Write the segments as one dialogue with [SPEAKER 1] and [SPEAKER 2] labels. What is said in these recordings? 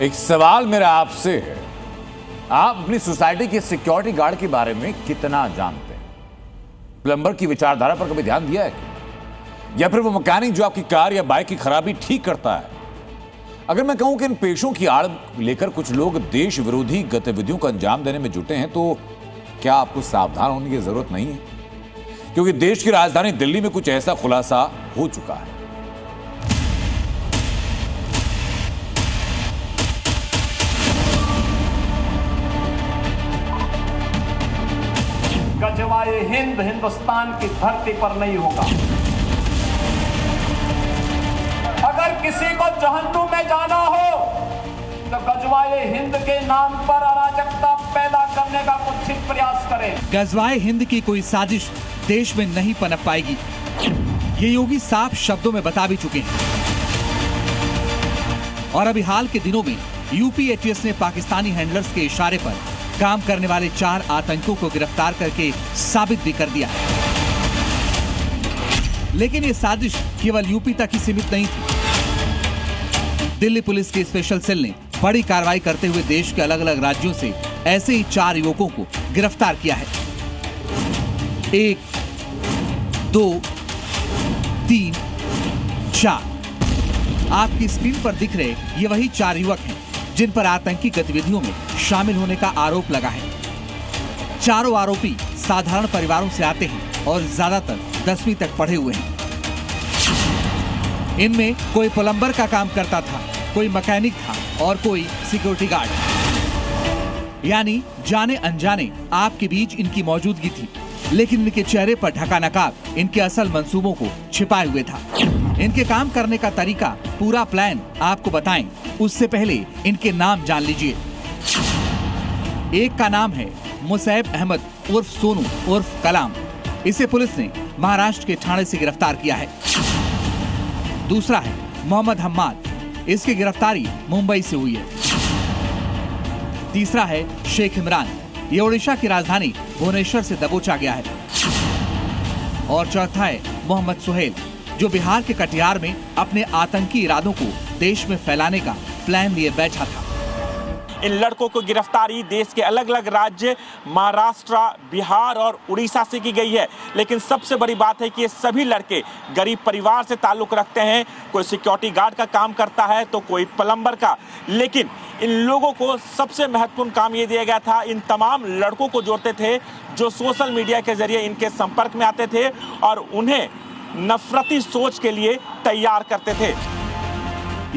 [SPEAKER 1] एक सवाल मेरा आपसे है, आप अपनी सोसाइटी के सिक्योरिटी गार्ड के बारे में कितना जानते हैं? प्लम्बर की विचारधारा पर कभी ध्यान दिया है क्या? या फिर वो मैकेनिक जो आपकी कार या बाइक की खराबी ठीक करता है? अगर मैं कहूं कि इन पेशों की आड़ लेकर कुछ लोग देश विरोधी गतिविधियों को अंजाम देने में जुटे हैं, तो क्या आपको सावधान होने की जरूरत नहीं है? क्योंकि देश की राजधानी दिल्ली में कुछ ऐसा खुलासा हो चुका है।
[SPEAKER 2] गजवाए हिंद हिंदुस्तान की धरती पर नहीं होगा। अगर किसी को जहन्नुम में जाना हो तो गजवाए हिंद के नाम पर अराजकता पैदा करने का कुछ प्रयास करें।
[SPEAKER 3] गजवाए हिंद की कोई साजिश देश में नहीं पनप पाएगी, ये योगी साफ शब्दों में बता भी चुके हैं। और अभी हाल के दिनों में यूपी एटीएस ने पाकिस्तानी हैंडलर्स के इशारे पर काम करने वाले 4 आतंकियों को गिरफ्तार करके साबित भी कर दिया। लेकिन ये साजिश केवल यूपी तक ही सीमित नहीं थी। दिल्ली पुलिस के स्पेशल सेल ने बड़ी कार्रवाई करते हुए देश के अलग अलग राज्यों से ऐसे ही 4 युवकों को गिरफ्तार किया है। 1, 2, 3, 4। आपकी स्क्रीन पर दिख रहे ये वही 4 युवक हैं जिन पर आतंकी गतिविधियों में शामिल होने का आरोप लगा है। चारों आरोपी साधारण परिवारों से आते हैं और ज्यादातर 10वीं तक पढ़े हुए हैं। इनमें कोई प्लम्बर का काम करता था, कोई मैकेनिक था और कोई सिक्योरिटी गार्ड। यानी जाने अनजाने आपके बीच इनकी मौजूदगी थी, लेकिन इनके चेहरे पर ढका नकाब इनके असल मंसूबों को छिपाए हुए था। इनके काम करने का तरीका, पूरा प्लान आपको बताएं, उससे पहले इनके नाम जान लीजिए। एक का नाम है मुसैब अहमद उर्फ सोनू उर्फ कलाम। इसे पुलिस ने महाराष्ट्र के ठाणे से गिरफ्तार किया है। दूसरा है मोहम्मद हम्माद, इसकी गिरफ्तारी मुंबई से हुई है। तीसरा है शेख इमरान, ये ओडिशा की राजधानी भुवनेश्वर से दबोचा गया है। और चौथा है मोहम्मद सुहेल, जो बिहार के कटिहार में अपने आतंकी इरादों को देश में फैलाने का प्लान लिए बैठा था।
[SPEAKER 4] इन लड़कों को गिरफ्तारी देश के अलग अलग राज्य महाराष्ट्र, बिहार और उड़ीसा से की गई है। लेकिन सबसे बड़ी बात है कि ये सभी लड़के गरीब परिवार से ताल्लुक रखते हैं। कोई सिक्योरिटी गार्ड का काम करता है तो कोई प्लम्बर का। लेकिन इन लोगों को सबसे महत्वपूर्ण काम ये दिया गया था, इन तमाम लड़कों को जोड़ते थे जो सोशल मीडिया के जरिए इनके संपर्क में आते थे और उन्हें नफरती सोच के लिए तैयार करते थे।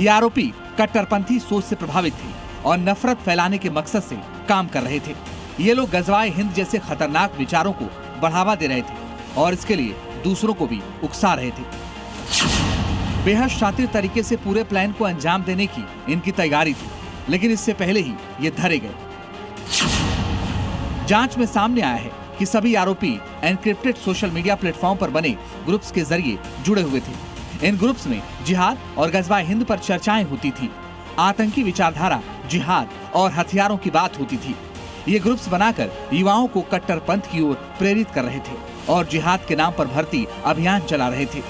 [SPEAKER 3] ये आरोपी कट्टरपंथी सोच से प्रभावित थे और नफरत फैलाने के मकसद से काम कर रहे थे। ये लोग गजवाए हिंद जैसे खतरनाक विचारों को बढ़ावा दे रहे थे और इसके लिए दूसरों को भी उकसा रहे थे। बेहद शातिर तरीके से पूरे प्लान को अंजाम देने की इनकी तैयारी थी, लेकिन इससे पहले ही ये धरे गए। जांच में सामने आया है कि सभी आरोपी एनक्रिप्टेड सोशल मीडिया प्लेटफॉर्म पर बने ग्रुप्स के जरिए जुड़े हुए थे। इन ग्रुप्स में जिहाद और गजवाए हिंद पर चर्चाएं होती थी। आतंकी विचारधारा, जिहाद और हथियारों की बात होती थी। ये ग्रुप्स बनाकर युवाओं को कट्टरपंथ की ओर प्रेरित कर रहे थे और जिहाद के नाम पर भर्ती अभियान चला रहे थे।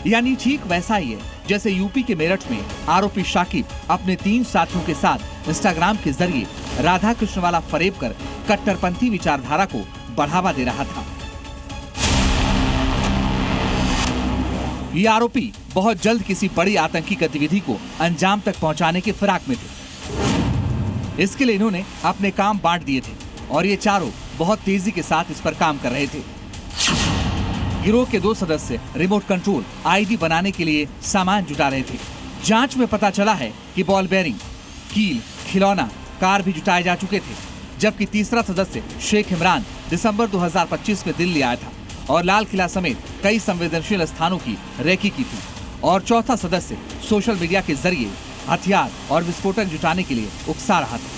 [SPEAKER 3] यानी ठीक वैसा ही है जैसे यूपी के मेरठ में आरोपी शाकिब अपने 3 साथियों के साथ इंस्टाग्राम के जरिए राधा कृष्ण वाला फरेब कर कट्टरपंथी विचारधारा को बढ़ावा दे रहा था। ये आरोपी बहुत जल्द किसी बड़ी आतंकी गतिविधि को अंजाम तक पहुंचाने के फिराक में थे। इसके लिए इन्होंने अपने काम बांट दिए थे और ये चारों बहुत तेजी के साथ इस पर काम कर रहे थे। गिरोह के 2 सदस्य रिमोट कंट्रोल आईडी बनाने के लिए सामान जुटा रहे थे। जांच में पता चला है कि बॉल बेयरिंग, कील, खिलौना, कार भी जुटाए जा चुके थे। जबकि तीसरा सदस्य शेख इमरान दिसंबर 2025 में दिल्ली आया था और लाल किला समेत कई संवेदनशील स्थानों की रेकी की थी। और चौथा सदस्य सोशल मीडिया के जरिए हथियार और विस्फोटक जुटाने के लिए उकसा रहा था।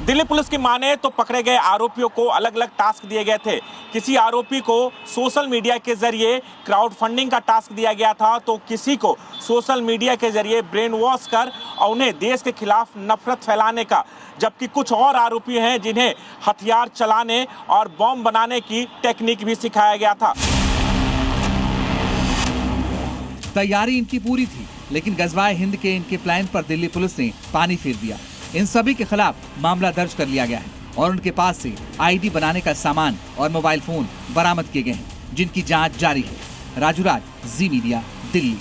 [SPEAKER 4] दिल्ली पुलिस की माने तो पकड़े गए आरोपियों को अलग अलग टास्क दिए गए थे। किसी आरोपी को सोशल मीडिया के जरिए क्राउड फंडिंग का टास्क दिया गया था, तो किसी को सोशल मीडिया के जरिए ब्रेन वॉश कर और उन्हें देश के खिलाफ नफरत फैलाने का। जबकि कुछ और आरोपी हैं जिन्हें हथियार चलाने और बम बनाने की टेक्निक भी सिखाया गया था।
[SPEAKER 3] तैयारी इनकी पूरी थी, लेकिन गजवाए हिंद के इनके प्लान पर दिल्ली पुलिस ने पानी फेर दिया। इन सभी के खिलाफ मामला दर्ज कर लिया गया है और उनके पास से आईडी बनाने का सामान और मोबाइल फोन बरामद किए गए हैं, जिनकी जांच जारी है। राजू राज, जी मीडिया, दिल्ली।